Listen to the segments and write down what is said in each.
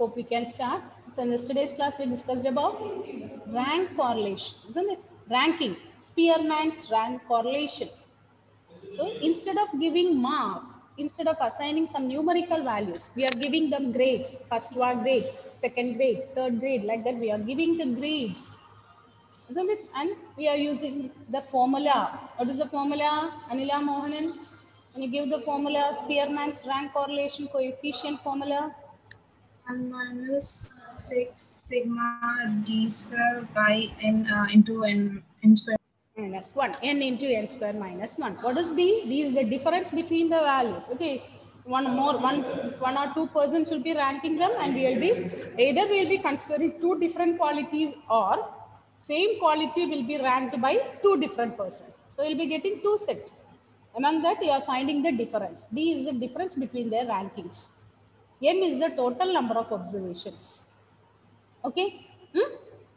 Hope we can start. So in yesterday's class we discussed about rank correlation, isn't it? Ranking, Spearman's rank correlation. So instead of giving marks, instead of assigning some numerical values, we are giving them grades. First grade, second grade, third grade, like that we are giving the grades, isn't it? And we are using the formula. What is the formula, Anila Mohanan? When you give the formula, Spearman's rank correlation coefficient formula. 1 minus 6 sigma d square by n into n square. Minus 1, n into n square minus 1. What is d? D is the difference between the values. Okay, one or 2% will be ranking them, and we will be either we will be considering two different qualities or same quality will be ranked by two different persons. So you'll be getting two sets. Among that, you are finding the difference. D is the difference between their rankings. N is the total number of observations. Okay.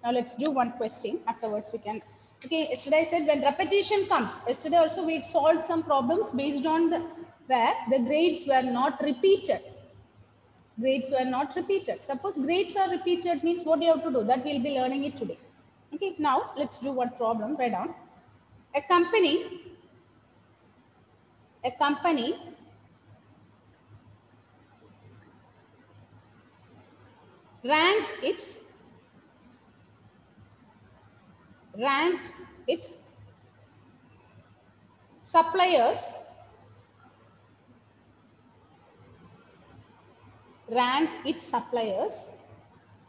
Now let's do one question. Afterwards we can. Okay. Yesterday I said when repetition comes. Yesterday also we solved some problems based on where the grades were not repeated. Grades were not repeated. Suppose grades are repeated means what you have to do. That we'll be learning it today. Okay. Now let's do one problem. Write down. A company ranked its suppliers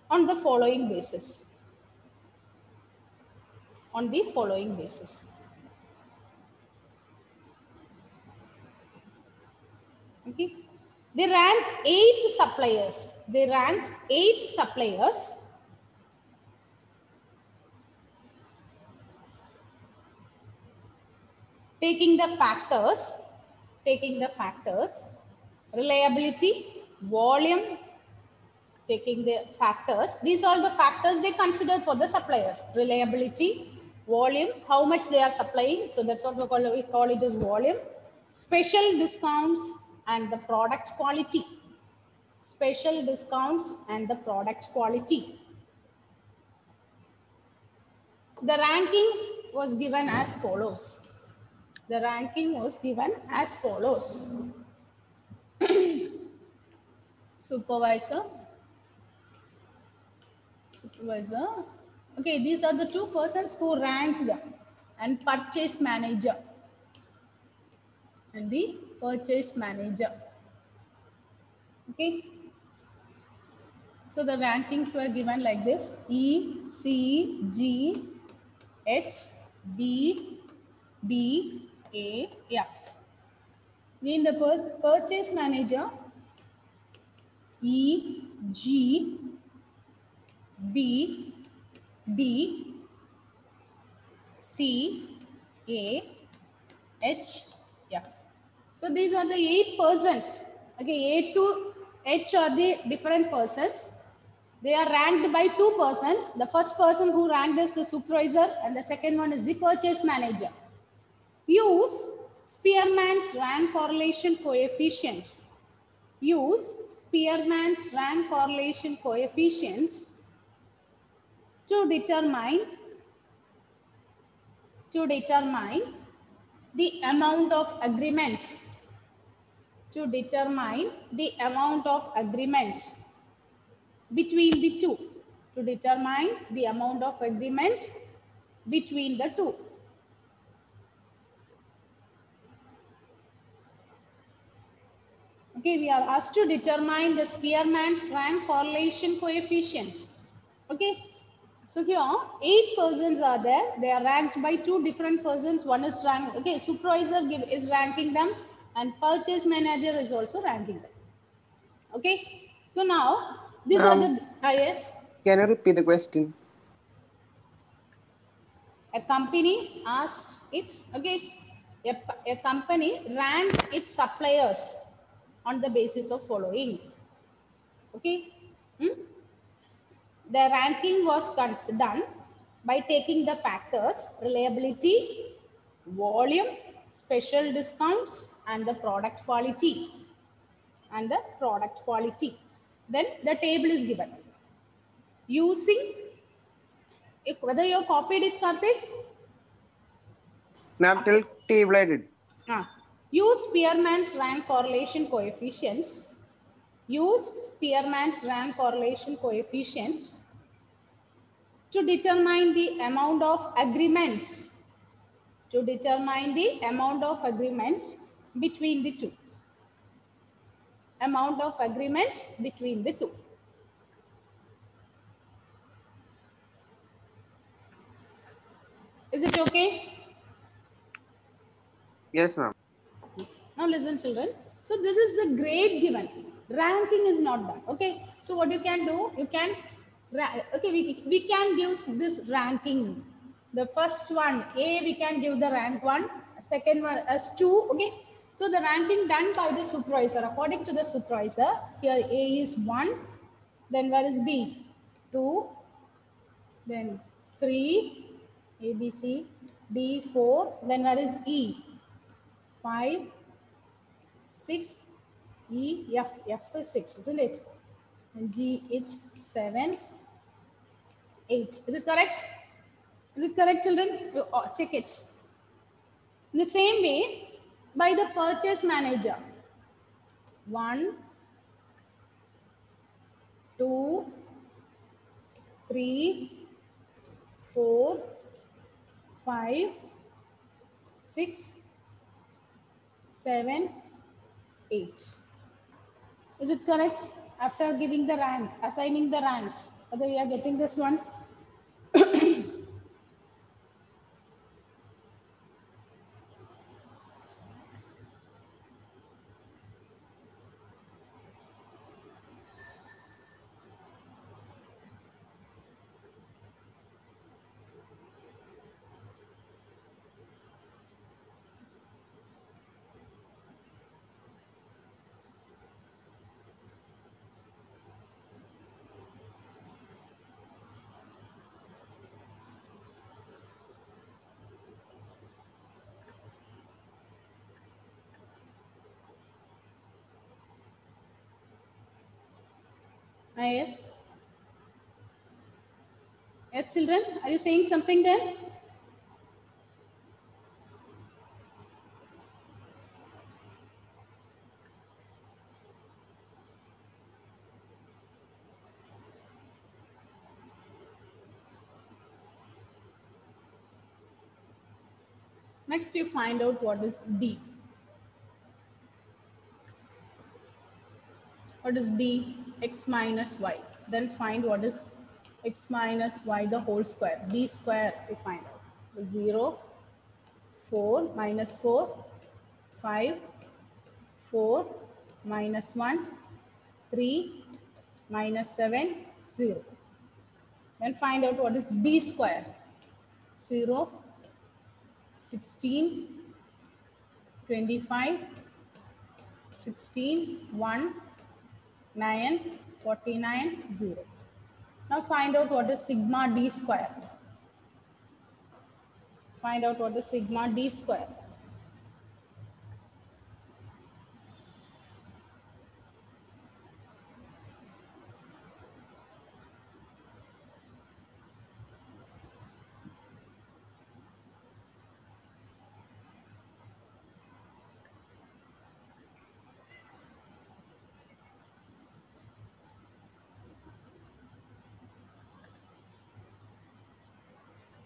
on the following basis. Okay. They ranked 8 suppliers. Taking the factors reliability, volume, these are the factors they consider for the suppliers. Reliability, volume, how much they are supplying. So that's what we call it as volume. Special discounts and the product quality. The ranking was given as follows. Supervisor. Okay, these are the two persons who ranked them, and purchase manager. Okay. So the rankings were given like this: E, C, G, H, B, B, A, F. In the purchase manager, E, G, B, D, C, A, H, F. So these are the 8 persons. Okay, A to H are the different persons. They are ranked by 2 persons. The first person who ranked is the supervisor, and the second one is the purchase manager. Use Spearman's rank correlation coefficient. To determine the amount of agreements. Between the two. Okay, we are asked to determine the Spearman's rank correlation coefficient. Okay, so here 8 persons are there. They are ranked by 2 different persons. One is ranked. Okay, supervisor is ranking them, and purchase manager is also ranking them. Okay, so now these are the yes. Can you repeat the question? A company asked its a company ranked its suppliers on the basis of following. Okay. The ranking was done by taking the factors reliability, volume, special discounts, and the product quality. Then the table is given. Using, whether you copied it, Karthik? Ma'am, till table I did. Use Spearman's rank correlation coefficient. Use Spearman's rank correlation coefficient to determine the amount of agreements. To determine the amount of agreements between the two. Amount of agreements between the two. Is it okay? Yes, ma'am. Now listen, children. So this is the grade given. Ranking is not done. Okay. So what you can do, you can, okay, we can give this ranking. The first one, A, we can give the rank 1. Second one as 2. Okay. So the ranking done by the supervisor. According to the supervisor, here A is 1. Then where is B? 2. Then 3. A, B, C. D, 4. Then where is E? 5. 6, E, F, F is 6, isn't it? And G, H, 7, 8. Is it correct? Is it correct, children? You check it. In the same way, by the purchase manager, 1, 2, 3, 4, 5, 6, 7, 8. Is it correct? After giving the rank, assigning the ranks, whether we are getting this one? Yes. Yes, children, are you saying something there? Next, you find out what is D. What is D? X minus Y. Then find what is X minus Y the whole square. D square we find out. 0, 4, minus 4, 5, 4, minus 1, 3, minus 7, 0. Then find out what is D square. 0, 16, 25, 16, 1, 9, 49, 0. Now find out what is sigma D square. Find out what is sigma D square.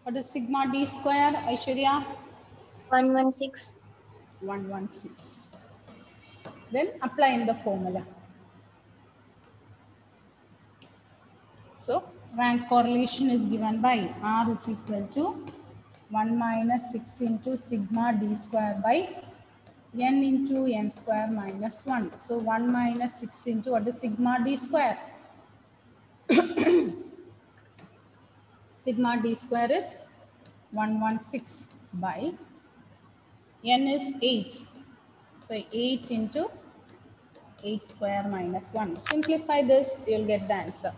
What is sigma D square, Aishwarya? 116. 116. Then apply in the formula. So rank correlation is given by R is equal to 1 minus 6 into sigma D square by n into n square minus 1. So 1 minus 6 into what is sigma D square? Sigma D square is 116 by n is 8. So 8 into 8 square minus 1. Simplify this, you'll get the answer.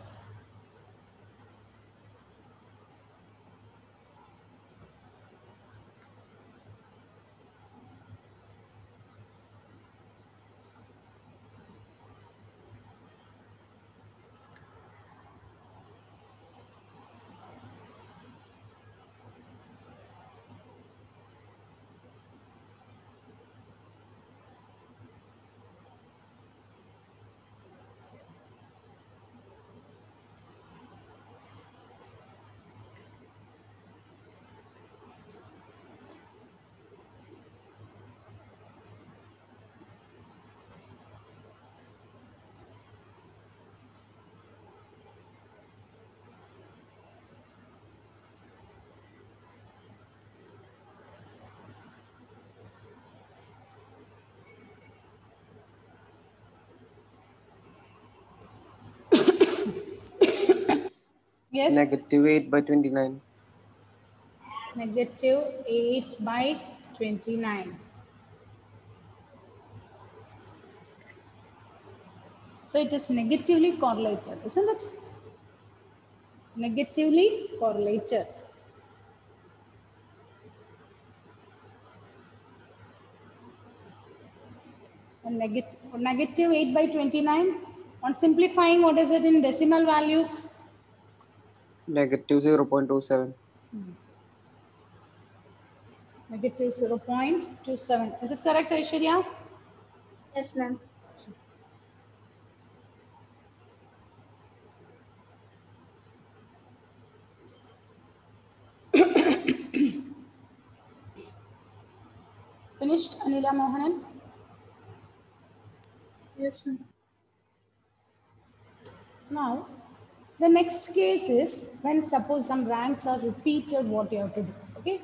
Yes, Negative 8 by 29. negative 8 by 29. So it is negatively correlated, isn't it? Negatively correlated. And negative 8 by 29. On simplifying, what is it in decimal values? Negative 0.27. Negative 0.27. Is it correct, Aishwarya? Yes, ma'am. Finished, Anila Mohanan? Yes, ma'am. Now, the next case is when suppose some ranks are repeated, what you have to do. Okay.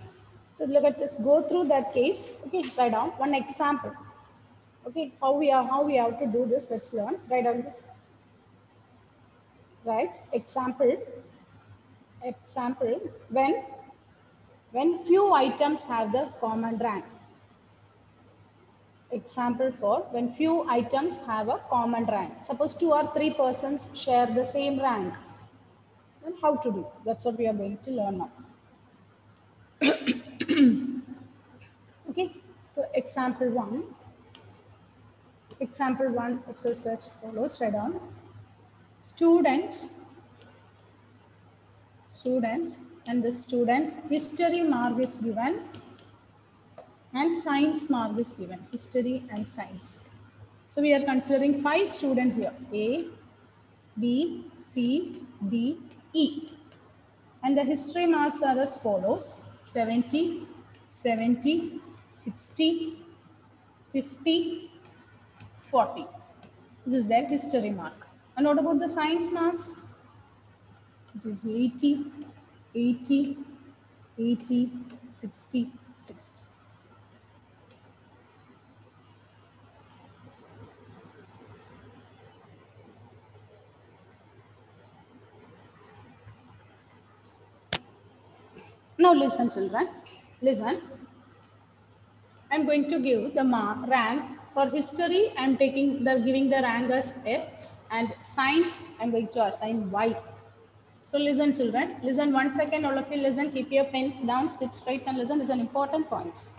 So look at this. Go through that case. Okay. Write down one example. Okay. How we have to do this. Let's learn. Write down. Right. Example. Example. When few items have the common rank. Example for when few items have a common rank. Suppose 2 or 3 persons share the same rank. Then how to do? That's what we are going to learn now. Okay, so example one is such follows. Write down student, and the student's history mark is given and science mark is given. History and science. So we are considering 5 students here. A, B, C, D, E. And the history marks are as follows: 70, 70, 60, 50, 40. This is their history mark. And what about the science marks? It is 80, 80, 80, 60, 60. Now listen, children. Listen. I'm going to give the rank for history. I'm giving the rank as X, and science I'm going to assign Y. So listen, children. Listen 1 second. All of you listen. Keep your pens down. Sit straight and listen. It's an important point.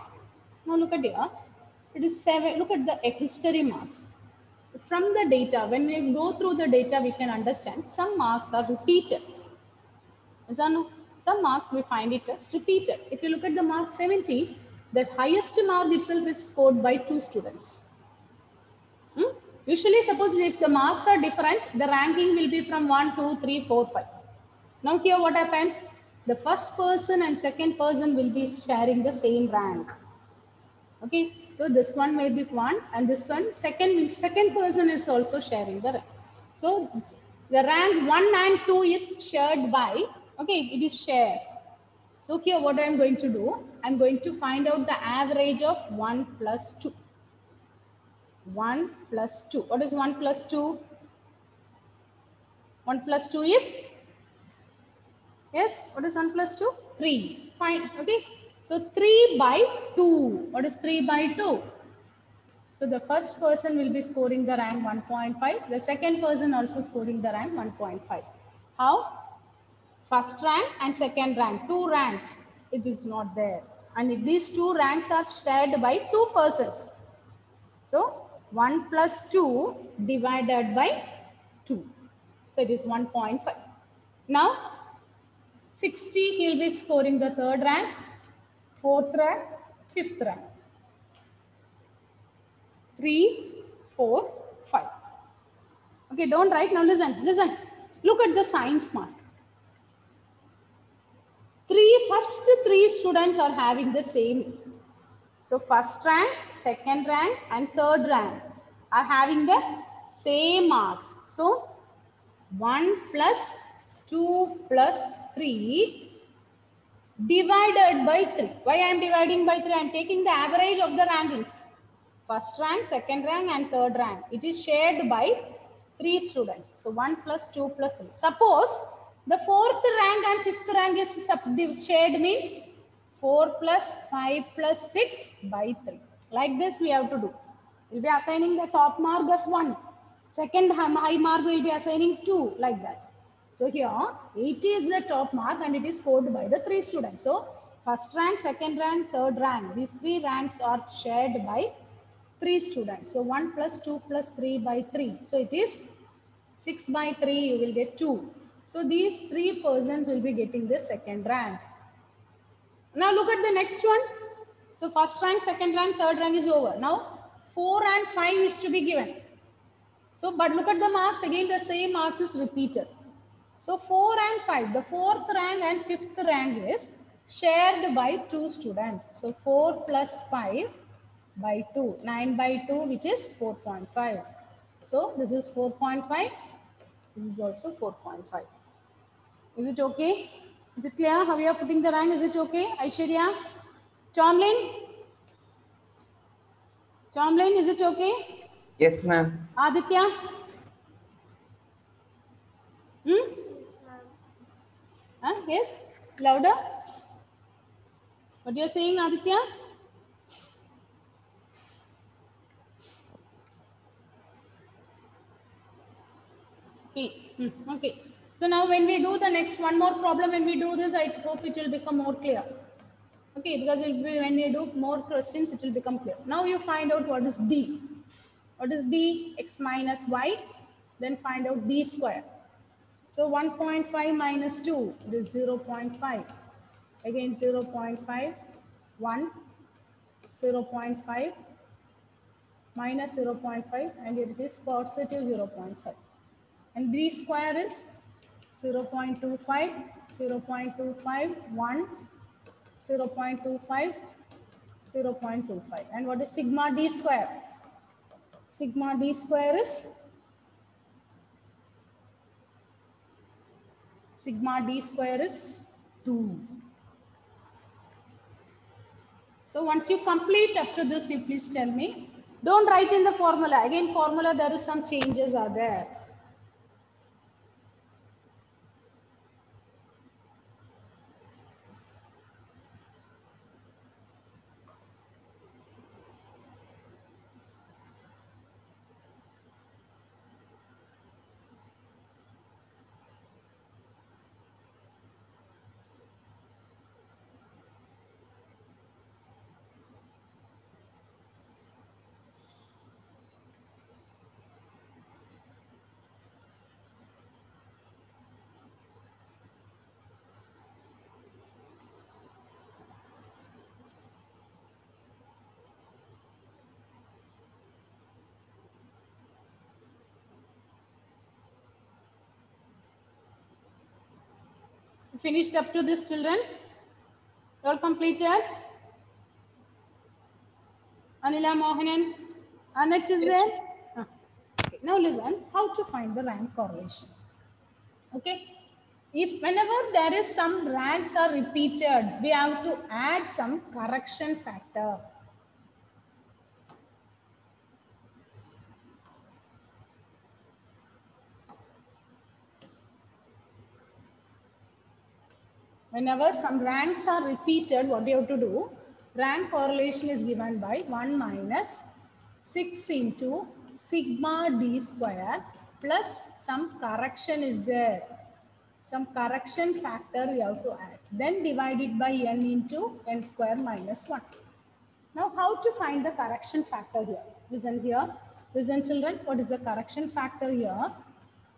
Now look at here. It is 7. Look at the history marks. From the data, when we go through the data, we can understand some marks are repeated. Some marks we find it as repeated. If you look at the mark 70, the highest mark itself is scored by 2 students. Usually, suppose if the marks are different, the ranking will be from 1, 2, 3, 4, 5. Now here what happens? The first person and second person will be sharing the same rank. Okay, so this one may be 1 and this one second person is also sharing the rank. So the rank 1 and 2 is shared by, okay, it is shared. So here what I am going to do, I am going to find out the average of 1 plus 2. 1 plus 2. What is 1 plus 2? 1 plus 2 is? Yes, what is 1 plus 2? 3. Fine, okay. So 3 by 2. What is 3 by 2? So the first person will be scoring the rank 1.5. The second person also scoring the rank 1.5. How? First rank and second rank. 2 ranks. It is not there. And if these 2 ranks are shared by 2 persons. So 1 plus 2 divided by 2. So it is 1.5. Now 60, he will be scoring the third rank, fourth rank, fifth rank. 3, 4, 5. Okay, don't write. Now listen. Look at the science mark. First three students are having the same. So first rank, second rank and third rank are having the same marks. So 1 plus 2 plus 3 divided by 3. Why I am dividing by 3? I am taking the average of the rankings. First rank, second rank and third rank. It is shared by 3 students. So 1 plus 2 plus 3. Suppose The fourth rank and fifth rank is shared means 4 plus 5 plus 6 by 3. Like this we have to do. We'll be assigning the top mark as 1. Second high mark will be assigning 2, like that. So here 80 is the top mark and it is scored by the 3 students. So first rank, second rank, third rank. These 3 ranks are shared by 3 students. So 1 plus 2 plus 3 by 3. So it is 6 by 3, you will get 2. So these 3 persons will be getting the second rank. Now look at the next one. So first rank, second rank, third rank is over. Now 4 and 5 is to be given. So but look at the marks, again the same marks is repeated. So 4 and 5, the fourth rank and fifth rank is shared by 2 students. So 4 plus 5 by 2, 9 by 2, which is 4.5. So this is 4.5, this is also 4.5. Is it okay? Is it clear how we are putting the rank? Is it okay? Aishwarya? Tomlin? Tomlin, is it okay? Yes, ma'am. Aditya? Yes? Louder? What you are saying, Aditya? Okay. Okay. So now when we do the next one more problem, when we do this, I hope it will become more clear. Okay, because it will be, when we do more questions, it will become clear. Now you find out what is d. What is d? X minus y. Then find out d square. So 1.5 minus 2 is 0.5. Again 0.5, 1, 0.5, minus 0.5, and it is positive 0.5. And b square is 0.25, 0.25, 1, 0.25, 0.25. And what is sigma d square? Sigma d square is sigma d square is 2. So once you complete up to this, you please tell me. Don't write in the formula. Again, formula there is some changes are there. Finished up to this, children? All completed? Anila, Mohanan, Anach is Yes. there? Okay. Now listen, how to find the rank correlation. Okay. If whenever there is some ranks are repeated, we have to add some correction factor. Whenever some ranks are repeated, what you have to do? Rank correlation is given by 1 minus 6 into sigma d square plus some correction is there. Some correction factor you have to add. Then divide it by n into n square minus 1. Now how to find the correction factor here? Listen here. Listen children, what is the correction factor here?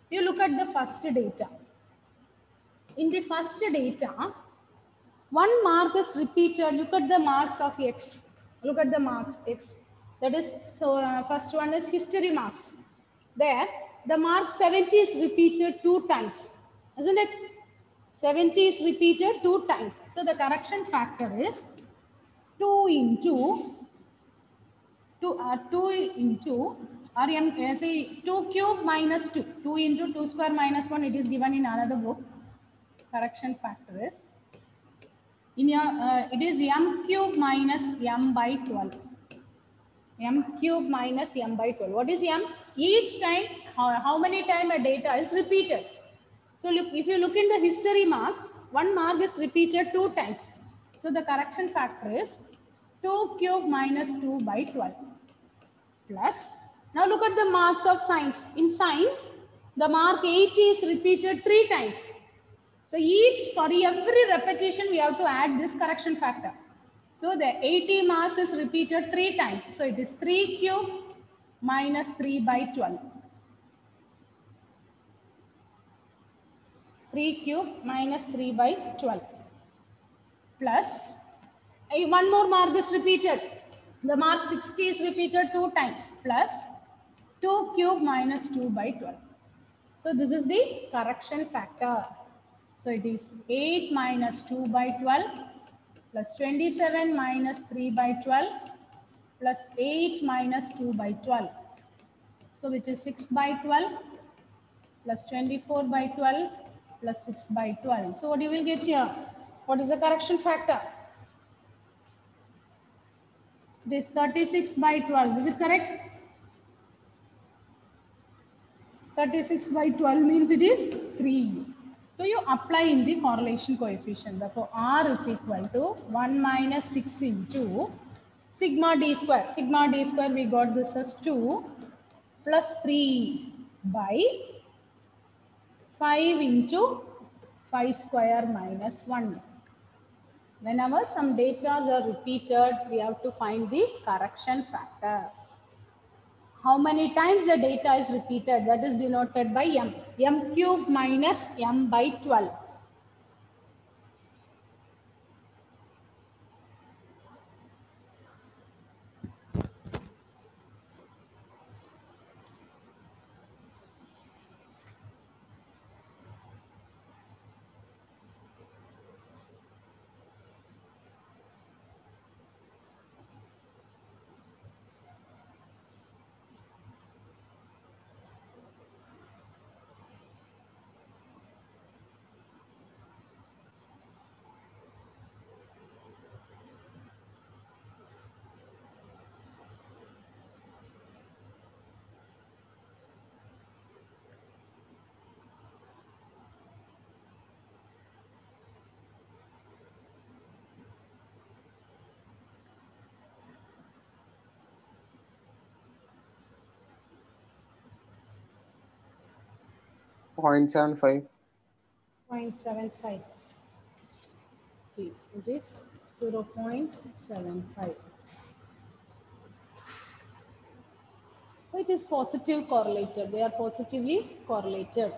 You look at the first data. In the first data, one mark is repeated. Look at the marks of X. Look at the marks X. That is, so first one is history marks. There, the mark 70 is repeated 2 times. Isn't it? 70 is repeated 2 times. So the correction factor is 2 into say 2 cube minus 2. 2 into 2 square minus 1. It is given in another book. Correction factor is in your it is m cube minus m by 12. M cube minus m by 12. What is m? Each time how many time a data is repeated. So look, if you look in the history marks, 1 mark is repeated 2 times. So the correction factor is 2 cube minus 2 by 12 plus. Now look at the marks of science. In science, the mark 80 is repeated 3 times. So for every repetition, we have to add this correction factor. So the 80 marks is repeated 3 times. So it is 3 cube minus 3 by 12. 3 cube minus 3 by 12 plus one more mark is repeated. The mark 60 is repeated 2 times plus 2 cube minus 2 by 12. So this is the correction factor. So it is 8 minus 2 by 12 plus 27 minus 3 by 12 plus 8 minus 2 by 12. So which is 6 by 12 plus 24 by 12 plus 6 by 12. So what you will get here? What is the correction factor? This 36 by 12. Is it correct? 36 by 12 means it is 3. So you apply in the correlation coefficient. Therefore, R is equal to 1 minus 6 into sigma d square. Sigma d square we got this as 2 plus 3 by 5 into 5 square minus 1. Whenever some data are repeated, we have to find the correction factor. How many times the data is repeated? That is denoted by m. M cube minus m by 12. Point 0.75. 0.75. Okay, it is 0.75. It is positive correlated. They are positively correlated.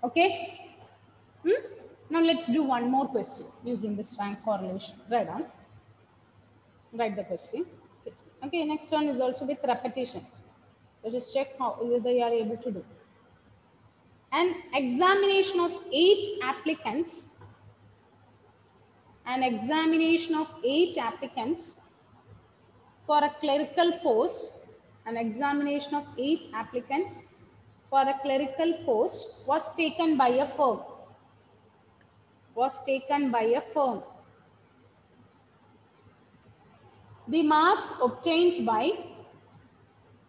Okay. Now let's do one more question using this rank correlation. Write the question. Okay, next one is also with repetition. Let us check how whether you are able to do. An examination of 8 applicants. An examination of 8 applicants for a clerical post. An examination of 8 applicants for a clerical post was taken by a firm. The marks obtained by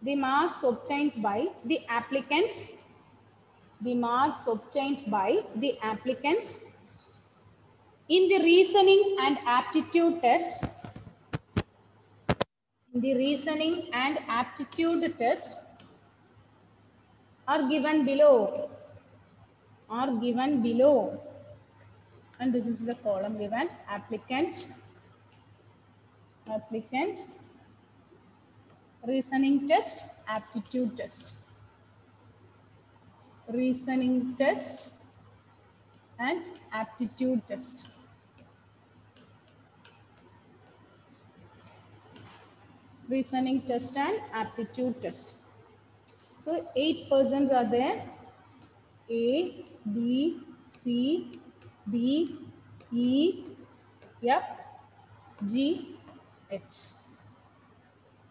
the applicants in the reasoning and aptitude test are given below. And this is the column given: applicant, reasoning test, aptitude test. Reasoning test and aptitude test. Reasoning test and aptitude test. So 8 persons are there: A, B, C, D, E, F, G, H.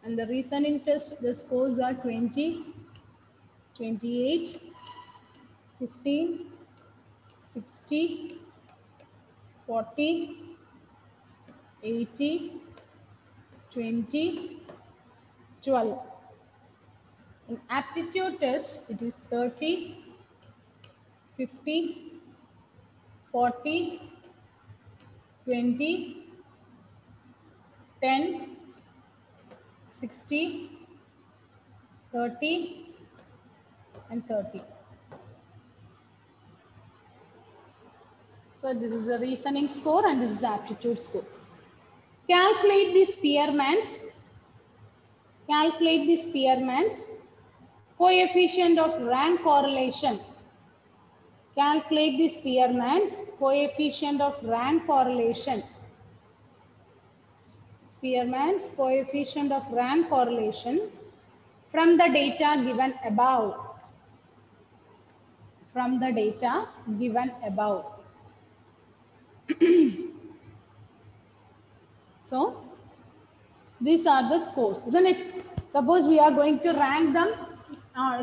And the reasoning test, the scores are 20, 28, 15, 60, 40, 80, 20, 12. In aptitude test, it is 30, 50, 40, 20, 10, 60, 30, and 30. So this is a reasoning score and this is the aptitude score. Calculate the Spearman's coefficient of rank correlation. Calculate the Spearman's coefficient of rank correlation. Spearman's coefficient of rank correlation from the data given above. From the data given above. So these are the scores, isn't it? Suppose we are going to rank them.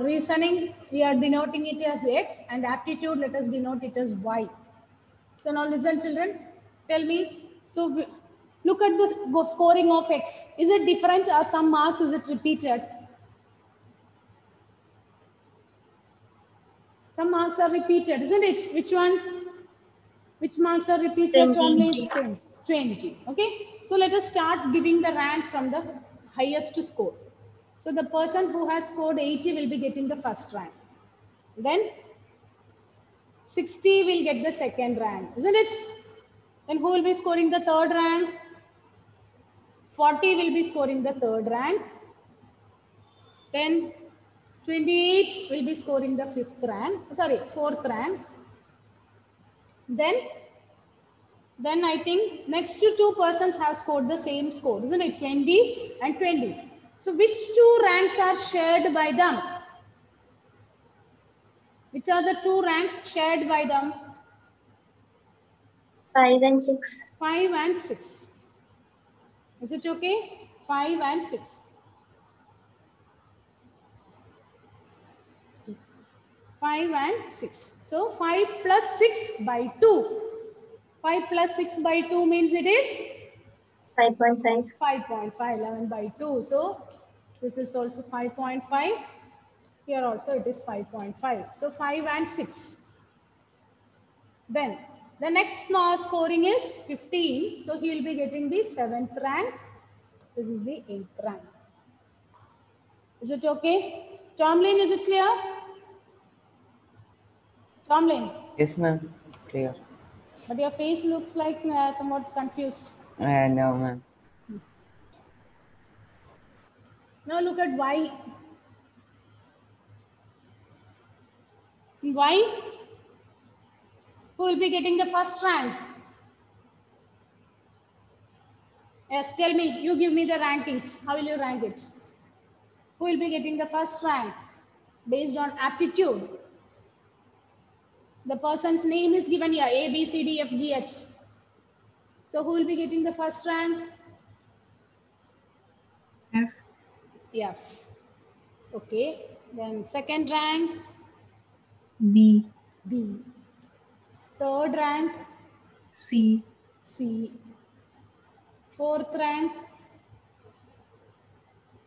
Reasoning, we are denoting it as X, and aptitude, let us denote it as Y. So now listen, children. Tell me. So look at the scoring of X. Is it different or some marks is it repeated? Some marks are repeated, isn't it? Which one? Which marks are repeated? 20. 20. Okay. So let us start giving the rank from the highest score. So the person who has scored 80 will be getting the first rank. Then 60 will get the second rank, isn't it? Then who will be scoring the third rank? 40 will be scoring the third rank. Then 28 will be scoring the fourth rank. Then I think next two persons have scored the same score, isn't it? 20 and 20. So which two ranks are shared by them? Which are the two ranks shared by them? 5 and 6. 5 and 6. Is it okay? 5 and 6. 5 and 6. So 5 plus 6 by 2. 5 plus 6 by 2 means it is 5.5. 5.5. 11 by 2. So this is also 5.5. Here also it is 5.5. So 5 and 6. Then the next scoring is 15. So he will be getting the 7th rank. This is the 8th rank. Is it okay? Tomlin, is it clear? Tomlin. Yes, ma'am. Clear. But your face looks like somewhat confused. No, ma'am. Now look at Y. Y, who will be getting the first rank? Yes, tell me, you give me the rankings. How will you rank it? Who will be getting the first rank? Based on aptitude. The person's name is given here, A, B, C, D, F, G, H. So who will be getting the first rank? F. F. Okay. Then second rank? B. B. Third rank? C. C. Fourth rank?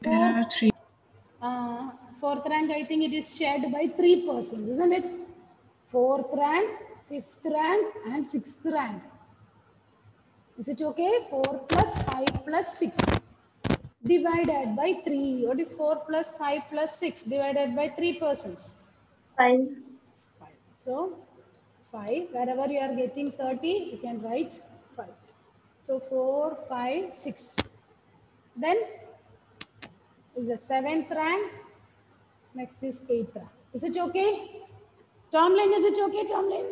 There are 3. Fourth rank, I think it is shared by 3 persons, isn't it? Fourth rank, fifth rank, and sixth rank. Is it okay? 4 plus 5 plus 6 divided by 3. What is 4 plus 5 plus 6 divided by 3 persons? 5. 5. So 5, wherever you are getting 30, you can write 5. So 4, 5, 6. Then is the 7th rank. Next is 8th rank. Is it okay? Tomlin, is it okay, Tomlin?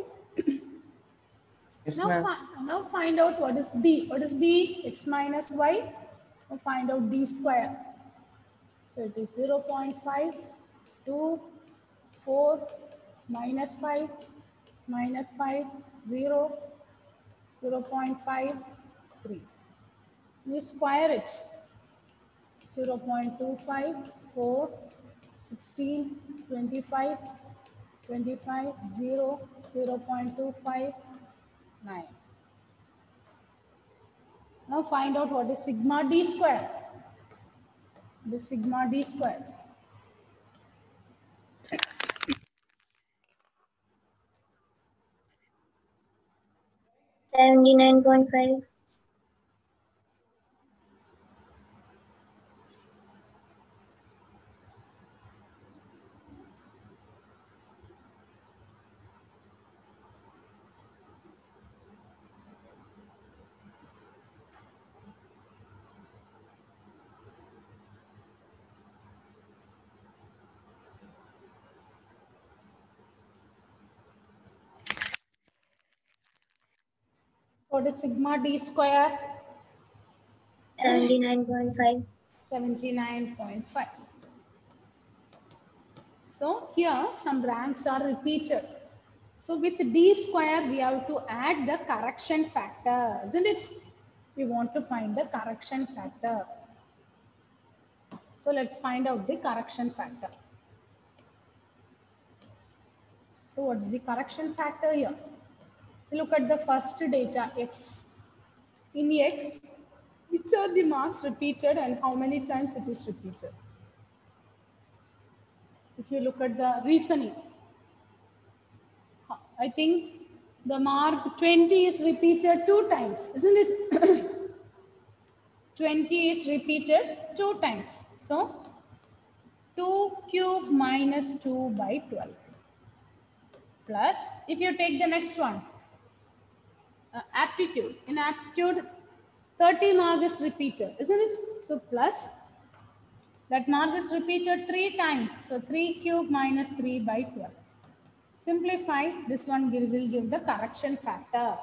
Yes, ma'am. Now find out what is D. What is D? X minus Y. Now find out D square. So it is 0.5, 2, 4, minus 5, minus 5, 0, 0.53. You square it. 0.25, 4, 16, 25, 25, 0, 0.25, 9. Now find out what is sigma d square. The sigma d square. 79.5. So what is sigma d square? 79.5. 79.5. So here some ranks are repeated. So with d square, we have to add the correction factor, isn't it? We want to find the correction factor. So let's find out the correction factor. So what's the correction factor here? Look at the first data, x. In x, which are the marks repeated and how many times it is repeated? If you look at the reasoning, I think the mark 20 is repeated 2 times, isn't it? 20 is repeated 2 times. So 2 cube minus 2 by 12. Plus, if you take the next one, aptitude. In aptitude, 30 mark is repeated, isn't it? So plus, that mark is repeated 3 times. So 3 cube minus 3 by 12. Simplify, this one will give the correction factor.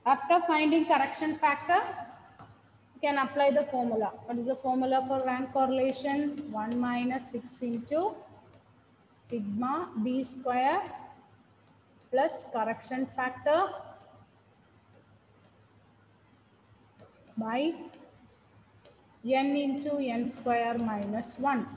After finding correction factor, you can apply the formula. What is the formula for rank correlation? 1 minus 6 into sigma d square plus correction factor by n into n square minus 1.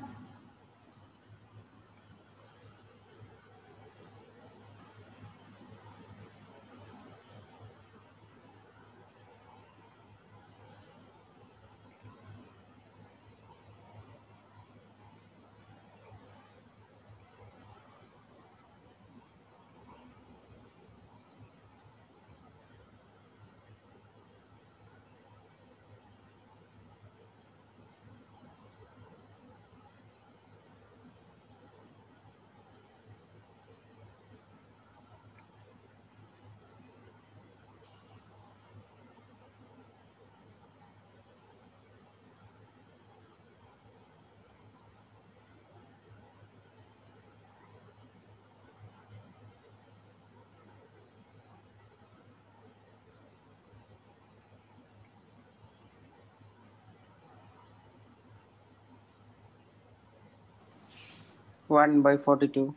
One by 42.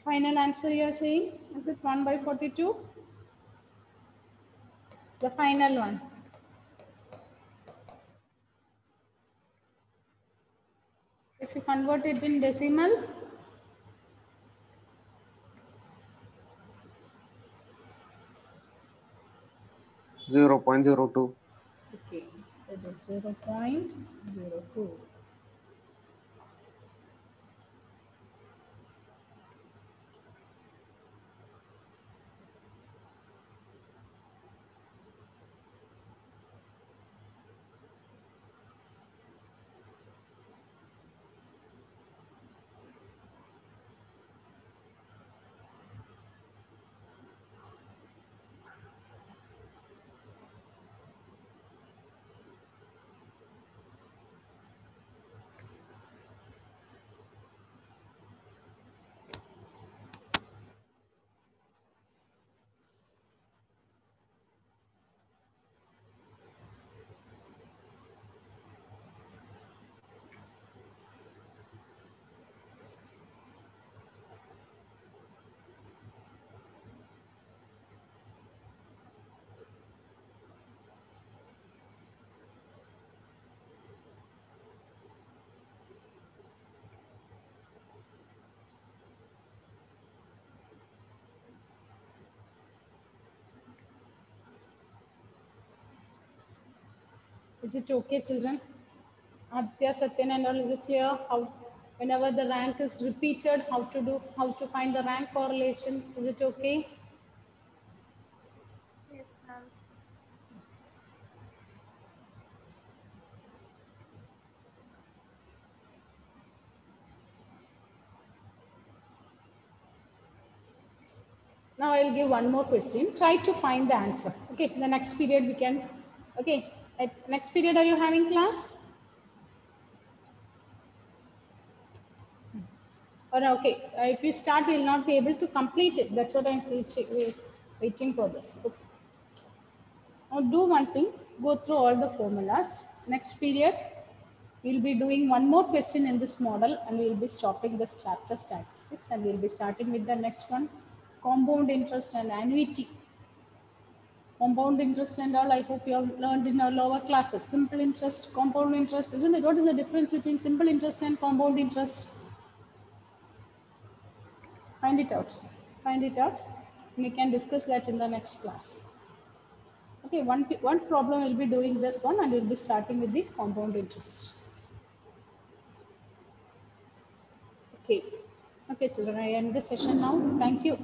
Final answer you are saying? Is it 1 by 42? The final one. If you convert it in decimal, 0.02. okay, it is 0.02. Is it okay, children? Aditya, Satyan and all, is it clear how whenever the rank is repeated, how to find the rank correlation? Is it okay? Yes, ma'am. Now I'll give one more question. Try to find the answer. Okay, the next period we can. Okay, at next period, are you having class? Or okay, if we start, we will not be able to complete it. That's what I'm waiting for this. Okay. Now do one thing. Go through all the formulas. Next period, we'll be doing one more question in this model, and we'll be stopping this chapter statistics, and we'll be starting with the next one, compound interest and annuity. Compound interest and all, I hope you have learned in our lower classes. Simple interest, compound interest, isn't it? What is the difference between simple interest and compound interest? Find it out. Find it out. We can discuss that in the next class. Okay, one problem will be doing this one, and we'll be starting with the compound interest. Okay. Okay, children, I end the session now. Thank you.